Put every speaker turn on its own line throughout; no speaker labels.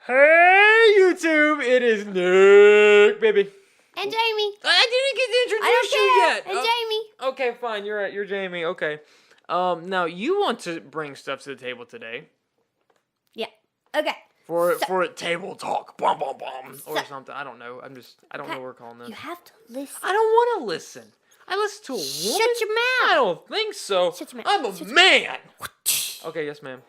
Hey, YouTube! It is Nick, baby.
And Jamie.
I didn't get to introduce
I don't
you
care.
yet.
And Jamie.
Okay, fine. You're right. You're Jamie. Okay. Now you want to bring stuff to the table today
Yeah. Okay.
for a table talk, bum bum bum, or
So-
something. I don't know. I don't know what we're calling this.
You have to listen.
I don't want to listen. I listen to a woman.
Shut your mouth.
I don't think so.
Shut your mouth.
I'm a man. Okay, yes, ma'am.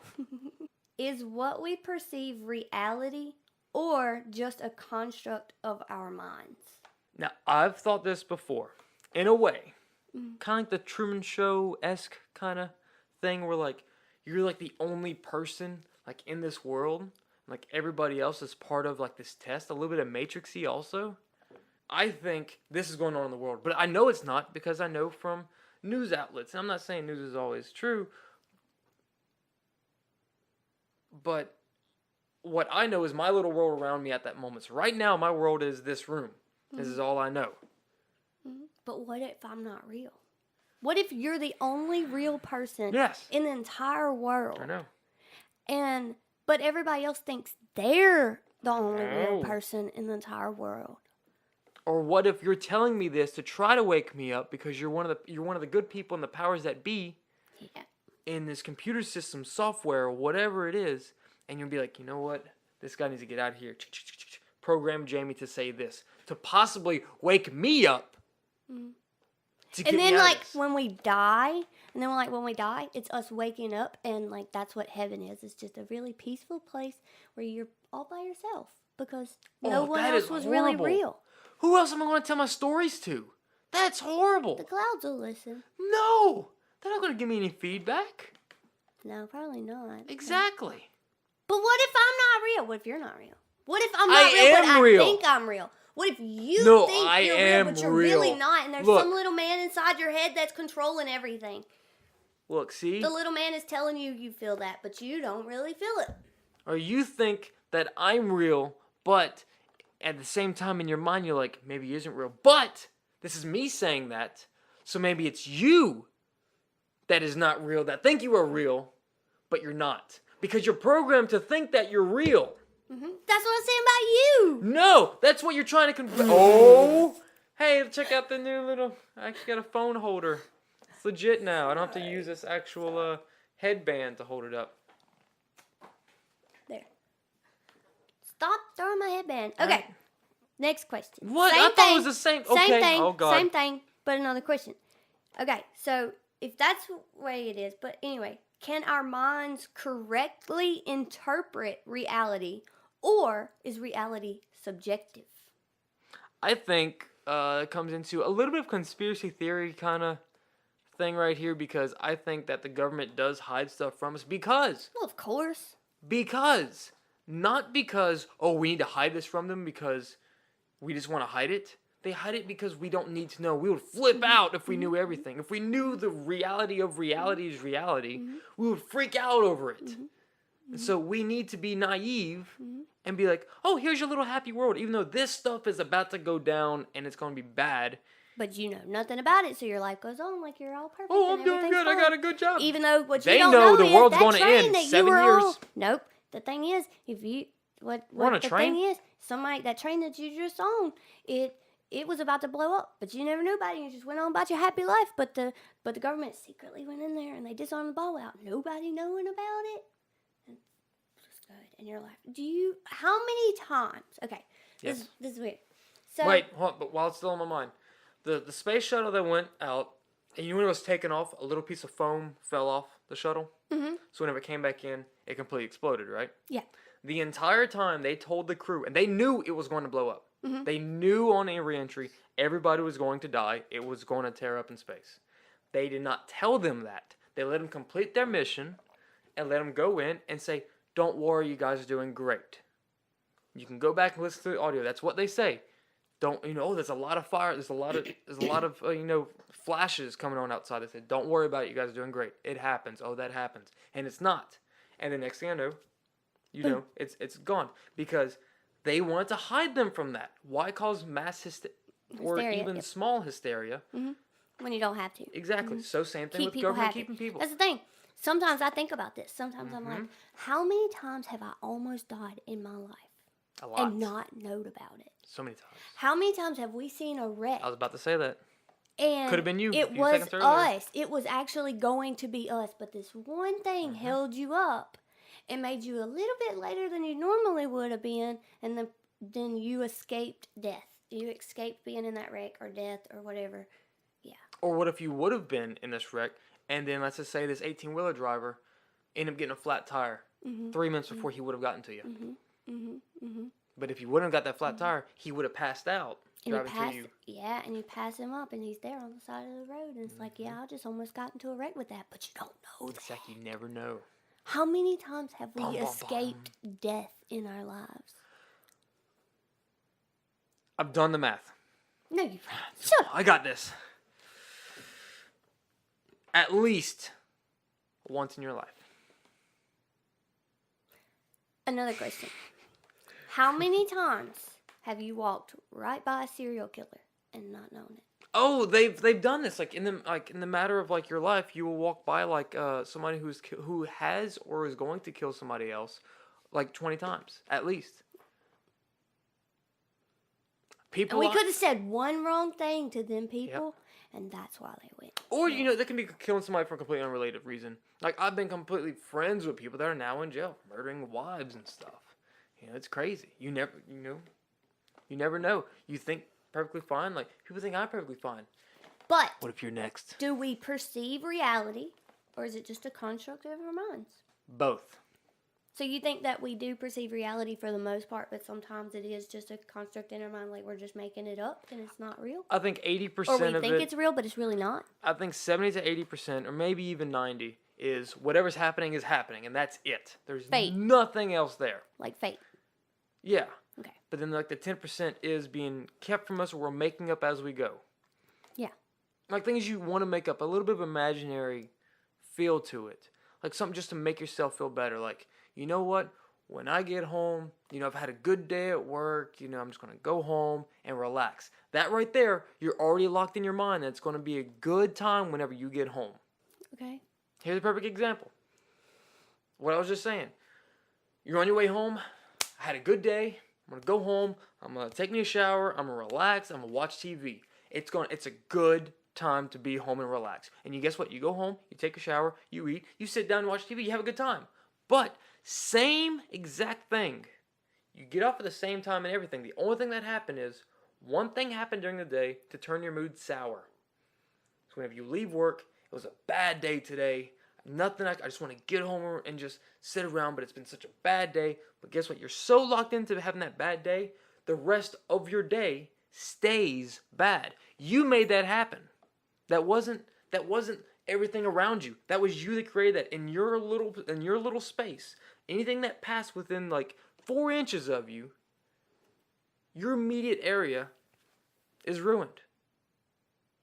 Is what we perceive reality or just a construct of our minds?
Now, I've thought this before, in a way, kind of like the Truman Show-esque kind of thing, where like you're like the only person like in this world, like everybody else is part of like this test. A little bit of Matrixy also. I think this is going on in the world, but I know it's not because I know from news outlets. And I'm not saying news is always true, but what I know is my little world around me at that moment. So right now, my world is this room. This is all I know.
But what if I'm not real? What if you're the only real person
Yes.
in the entire world?
I know.
But everybody else thinks they're the only real
No.
person in the entire world.
Or what if you're telling me this to try to wake me up because you're one of the good people in the powers that be
Yeah.
in this computer system software or whatever it is, and you'll be like, you know what? This guy needs to get out of here. Program Jamie to say this to possibly wake me up. To get
And then
me out of
like
this.
when we die, it's us waking up, and like that's what heaven is. It's just a really peaceful place where you're all by yourself because no
Oh,
one
that
else
is
was really
horrible.
real.
Who else am I going to tell my stories to? That's horrible.
The clouds will listen.
No, they're not going to give me any feedback.
No, probably not.
Exactly.
But what if I'm not real? What if you're not real? What if I'm
I
not real, but
am
I
real.
think I'm real? What if you
No,
think
I
you're
am
real, but you're
real.
really not, and there's
Look.
some little man inside your head that's controlling everything?
Look, see?
The little man is telling you you feel that, but you don't really feel it.
Or you think that I'm real, but at the same time in your mind you're like, maybe he isn't real. But this is me saying that, so maybe it's you that is not real, that think you are real, but you're not. Because you're programmed to think that you're real.
That's what I'm saying about you.
No, that's what you're trying to convey. Oh, hey, check out the new little, I actually got a phone holder. It's legit now. I don't have to use this actual headband to hold it up.
There. Stop throwing my headband. Okay.
Right.
Next question.
What?
Same
I thought
thing.
it was the same.
Same
Okay.
thing.
Oh, God.
Same thing, but another question. Okay, so if that's the way it is, but anyway, can our minds correctly interpret reality, or is reality subjective?
I think it comes into a little bit of conspiracy theory kind of thing right here because I think that the government does hide stuff from us because
Well, of course.
not because, oh, we need to hide this from them because we just want to hide it. They hide it because we don't need to know. We would flip out if we knew everything. If we knew the reality of reality is reality, we would freak out over it. So we need to be naive and be like, oh, here's your little happy world, even though this stuff is about to go down and it's going to be bad.
But you know nothing about it, so your life goes on like you're all perfect.
Oh,
and
I'm doing
everything's
good. I
fine.
got a good job.
Even though what you
They
don't
know
know
the
is
world's
that
gonna
train
end
that you
7
were
years.
on. Nope. The thing is, if you what
on a
the
train?
thing is, that train that you just on, it was about to blow up, but you never knew about it. You just went on about your happy life. But the government secretly went in there and they disarmed the blowout. Nobody knowing about it. And it was good. And you're like, how many times? Okay,
Yes.
this is weird. So
Wait, hold on, but while it's still on my mind, the space shuttle that went out, and you know when it was taken off, a little piece of foam fell off the shuttle.
Mm-hmm.
So whenever it came back in, it completely exploded, right?
Yeah.
The entire time they told the crew, and they knew it was going to blow up.
Mhm.
They knew on a re-entry everybody was going to die. It was going to tear up in space. They did not tell them that. They let them complete their mission and let them go in and say, "Don't worry, you guys are doing great." You can go back and listen to the audio. That's what they say. Don't there's a lot of fire. There's a lot of flashes coming on outside. They said, "Don't worry about it. You guys are doing great. It happens." Oh, that happens, and it's not. And the next thing I know, it's gone because they wanted to hide them from that. Why cause mass or
Hysteria,
even
yep.
small hysteria?
when you don't have to.
Exactly. So same thing
Keep
with
people
government
happy.
keeping people.
That's the thing. Sometimes I think about this. Sometimes I'm
Mm-hmm.
like, how many times have I almost died in my life
A lot.
and not known about it?
So many times.
How many times have we seen a wreck?
I was about to say that.
And
Could have been you.
it
a few
was
seconds earlier.
us. It was actually going to be us. But this one thing held you up and made you a little bit later than you normally would have been. And then you escaped death. You escaped being in that wreck or death or whatever. Yeah.
Or what if you would have been in this wreck, and then let's just say this 18-wheeler driver ended up getting a flat tire 3 minutes before he would have gotten to you. But if you wouldn't have got that flat tire, he would have passed out driving to you.
Yeah, and you pass him up, and he's there on the side of the road, and it's like, yeah, I just almost got into a wreck with that, but you don't know that.
It's like you never know.
How many times have we
Bum, bum,
escaped death in our lives?
I've done the math.
No, you shut up.
I got this. At least once in your life.
Another question. How many times have you walked right by a serial killer and not known it?
Oh, they've done this in the matter of your life. You will walk by somebody who has or is going to kill somebody else 20 times at least. People,
And we could have said one wrong thing to them people, and that's why they went.
or they can be killing somebody for a completely unrelated reason. I've been completely friends with people that are now in jail, murdering wives and stuff. It's crazy. You never know. You think perfectly fine. People think I'm perfectly fine.
But
What if you're next?
do we perceive reality, or is it just a construct of our minds?
Both.
So you think that we do perceive reality for the most part, but sometimes it is just a construct in our mind, like we're just making it up and it's not real?
I think 80%
Or we
of
think
it.
it's real, but it's really not?
I think 70 to 80%, or maybe even 90, is whatever's happening is happening, and that's it. There's
Fate.
nothing else there.
Like fate.
Yeah.
Okay.
But then the 10% is being kept from us, or we're making up as we go.
Yeah.
Things you want to make up, a little bit of imaginary feel to it. Something just to make yourself feel better. You know what? When I get home, I've had a good day at work, I'm just going to go home and relax. That right there, you're already locked in your mind that it's going to be a good time whenever you get home.
Okay.
Here's a perfect example. What I was just saying. You're on your way home. I had a good day. I'm going to go home. I'm going to take me a shower. I'm going to relax. I'm going to watch TV. It's a good time to be home and relax. And you guess what? You go home, you take a shower, you eat, you sit down and watch TV, you have a good time. But same exact thing. You get off at the same time and everything. The only thing that happened is one thing happened during the day to turn your mood sour. So whenever you leave work, it was a bad day today. I just want to get home and just sit around, but it's been such a bad day. But guess what? You're so locked into having that bad day, the rest of your day stays bad. You made that happen. That wasn't everything around you. That was you that created that in your little space. Anything that passed within 4 inches of you, your immediate area is ruined.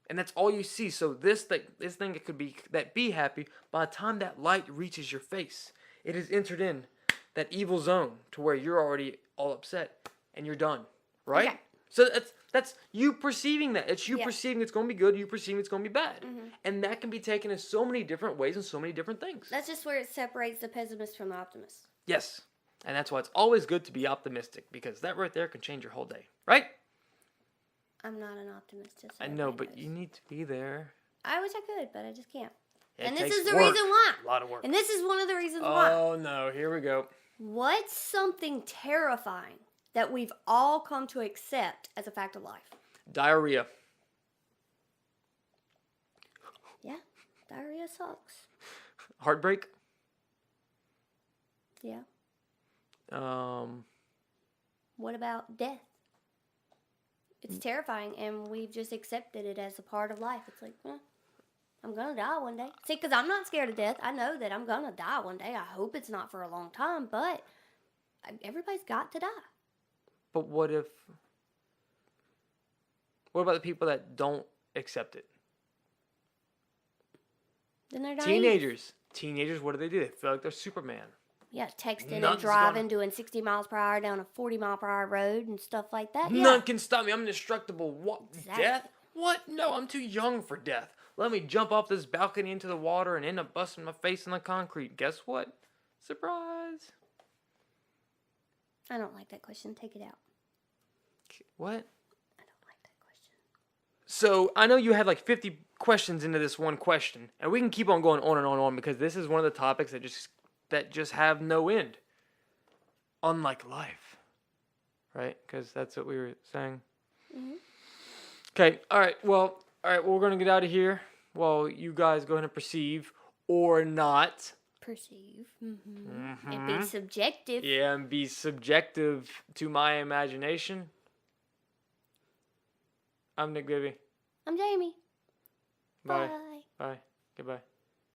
And that's all you see. So this thing it could be that be happy, by the time that light reaches your face, it has entered in that evil zone to where you're already all upset and you're done. Right?
Okay.
So that's you perceiving that. It's you
Yeah.
perceiving it's going to be good, you perceiving it's going to be bad.
Mm-hmm.
And that can be taken in so many different ways and so many different things.
That's just where it separates the pessimist from the optimist.
Yes. And that's why it's always good to be optimistic, because that right there can change your whole day. Right?
I'm not an optimist. Just so
I know,
everybody
but
knows.
you need to be there.
I wish I could, but I just can't.
It
And this
takes
is the
work.
reason why.
A lot of work.
And this is one of the reasons why.
Oh no, here we go.
What's something terrifying that we've all come to accept as a fact of life?
Diarrhea.
Yeah, diarrhea sucks.
Heartbreak.
Yeah.
Um,
What about death? It's terrifying, and we've just accepted it as a part of life. It's like, I'm going to die one day. See, because I'm not scared of death. I know that I'm going to die one day. I hope it's not for a long time, but everybody's got to die.
but what about the people that don't accept it?
Then they're naive.
Teenagers, what do? They feel like they're Superman.
Yeah, texting
Nothing's
and driving,
gonna-
doing 60 miles per hour down a 40 mile per hour road and stuff like that.
None can stop me. I'm indestructible. What?
Exactly.
Death? What? No, I'm too young for death. Let me jump off this balcony into the water and end up busting my face in the concrete. Guess what? Surprise.
I don't like that question. Take it out.
What?
I don't like that question.
So, I know you had like 50 questions into this one question, and we can keep on going on and on and on because this is one of the topics that just have no end. Unlike life. Right? Because that's what we were saying.
Mm-hmm.
Okay, all right, well, we're going to get out of here while you guys go ahead and perceive or not.
Perceive. Mm-hmm. And be subjective.
Yeah, and be subjective to my imagination. I'm Nick Bibbee.
I'm Jamie.
Bye.
Bye.
Bye. Goodbye.